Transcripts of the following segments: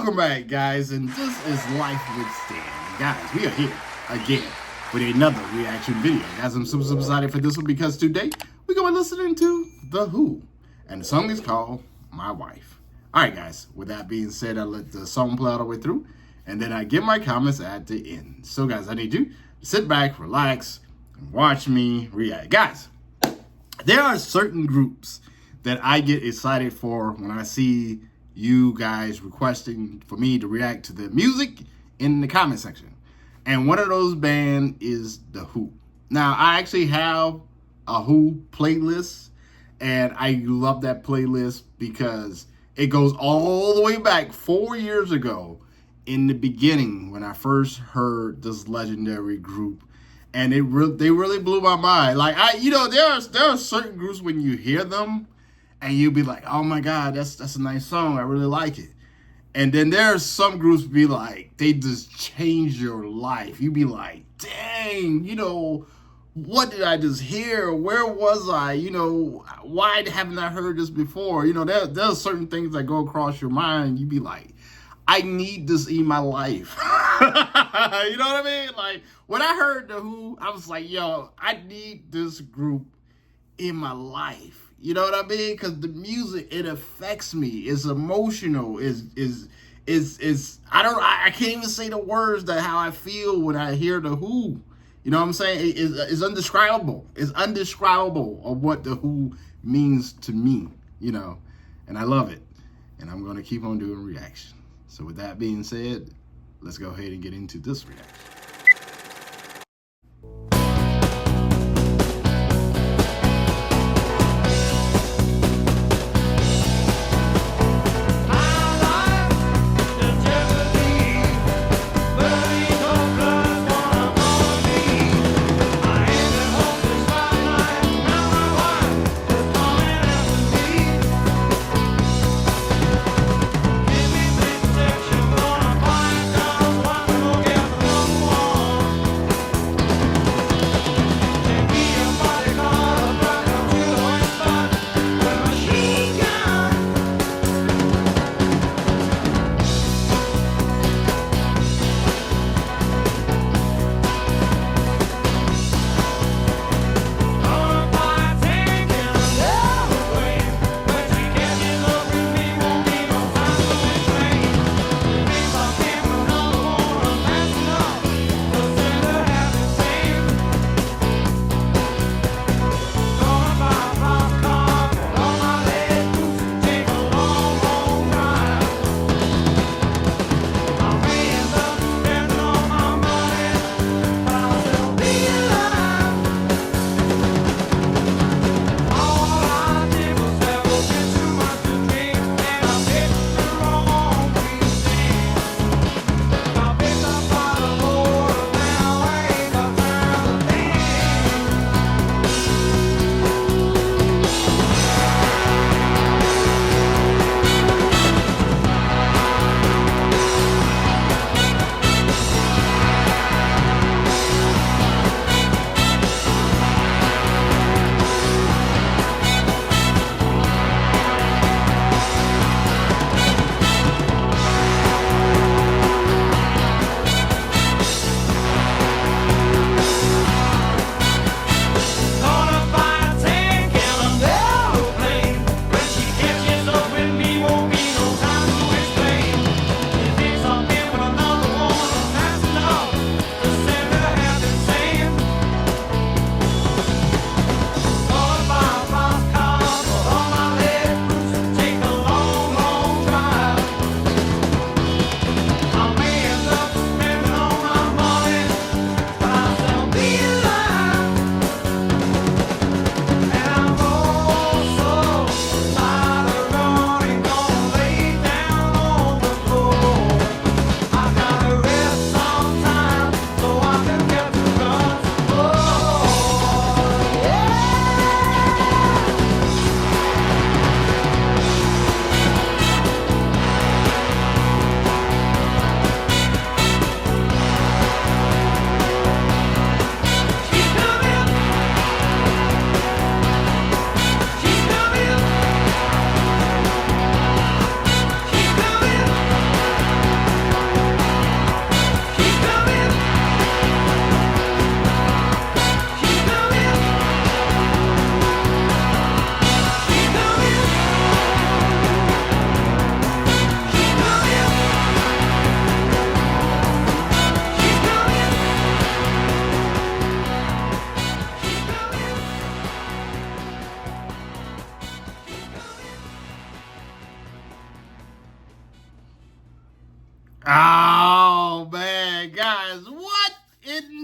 Welcome back, guys, and this is Life with Stan. Guys, we are here again with another reaction video. Guys, I'm super excited for this one because today we're going to be listening to The Who, and the song is called My Wife. Alright, guys, with that being said, I let the song play all the way through, and then I give my comments at the end. So, guys, I need you to sit back, relax, and watch me react. Guys, there are certain groups that I get excited for when I see you guys requesting for me to react to the music in the comment section. And one of those bands is The Who. Now, I actually have a Who playlist, and I love that playlist because it goes all the way back 4 years ago in the beginning when I first heard this legendary group. And they really blew my mind. Like, there are certain groups when you hear them, and you'll be like, oh my God, that's a nice song. I really like it. And then there's some groups be like, they just change your life. You be like, dang, what did I just hear? Where was I? Why haven't I heard this before? There's certain things that go across your mind. You be like, I need this in my life. You know what I mean? Like, when I heard The Who, I was like, yo, I need this group in my life. You know what I mean? Because the music, it affects me. It's emotional. I can't even say the words that how I feel when I hear The Who. You know what I'm saying? It's indescribable. It's indescribable of what The Who means to me, and I love it. And I'm going to keep on doing reaction. So with that being said, let's go ahead and get into this reaction.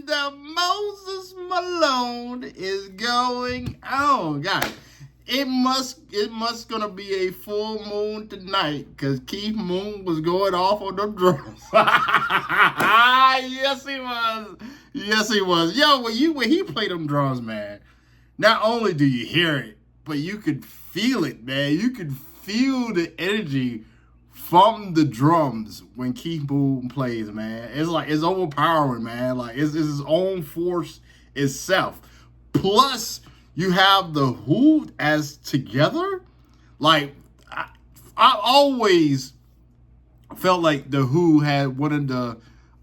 the Moses Malone is going on, guys. It must gonna be a full moon tonight, because Keith Moon was going off on the drums. Yes, he was. Yes, he was. Yo, when he played them drums, man, not only do you hear it, but you could feel it, man. You could feel the energy from the drums when Keith Moon plays, man. It's overpowering, man. Like it's his own force itself. Plus, you have the Who as together. Like I always felt like the Who had one of the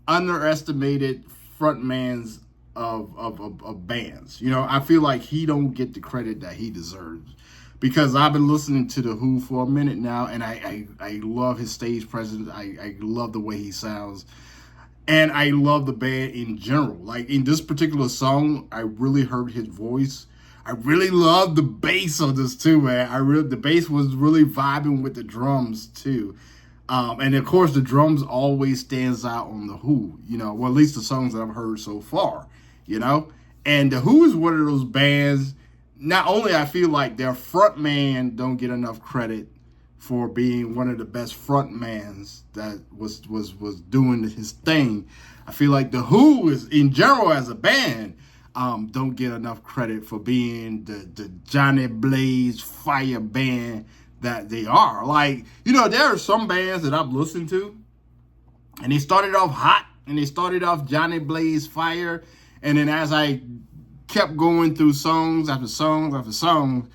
underestimated frontmans of bands. You know, I feel like he don't get the credit that he deserves, because I've been listening to the Who for a minute now, and I love his stage presence. I love the way he sounds, and I love the band in general. Like in this particular song, I really heard his voice. I really love the bass of this too, man. The bass was really vibing with the drums too. And of course, the drums always stands out on the Who, you know, well, at least the songs that I've heard so far, you know. And the Who is one of those bands. Not only I feel like their front man don't get enough credit for being one of the best front mans that was doing his thing. I feel like the Who is in general as a band don't get enough credit for being the Johnny Blaze fire band that they are. Like, you know, there are some bands that I've listened to, and they started off hot, and they started off Johnny Blaze fire, and then as I kept going through songs after songs after songs,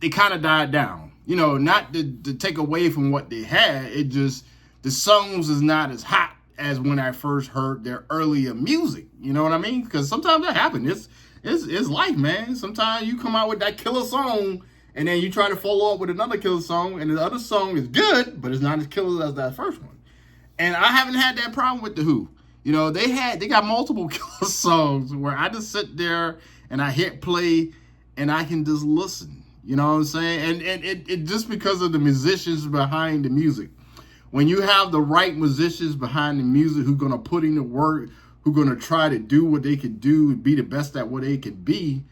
they kind of died down. You know, not to take away from what they had, it just, the songs is not as hot as when I first heard their earlier music. You know what I mean? Because sometimes that happens. It's life, man. Sometimes you come out with that killer song, and then you try to follow up with another killer song, and the other song is good, but it's not as killer as that first one. And I haven't had that problem with the Who. You know, they got multiple killer songs where I just sit there and I hit play and I can just listen. You know what I'm saying? And it just because of the musicians behind the music. When you have the right musicians behind the music who are going to put in the work, who are going to try to do what they could do, be the best at what they could be,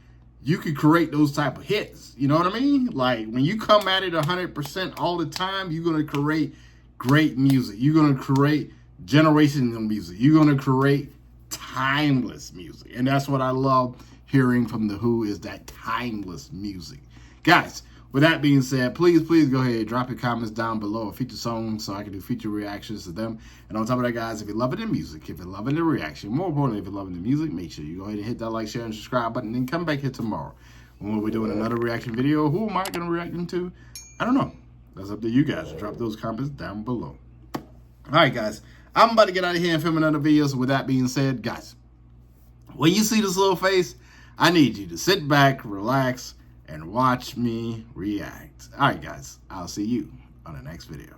you could create those type of hits. You know what I mean? Like when you come at it 100% all the time, you're going to create great music. You're going to create generational music. You're going to create timeless music. And that's what I love hearing from the Who, is that timeless music. Guys, with that being said, please go ahead, drop your comments down below, a feature song, so I can do feature reactions to them. And on top of that, guys, if you're loving the music, if you're loving the reaction, more importantly, if you're loving the music, make sure you go ahead and hit that like, share, and subscribe button, and come back here tomorrow when we'll be doing another reaction video. Who am I going to react to? I don't know. That's up to you guys. Drop those comments down below. All right, guys, I'm about to get out of here and film another video. So with that being said, guys, when you see this little face, I need you to sit back, relax, and watch me react. All right, guys, I'll see you on the next video.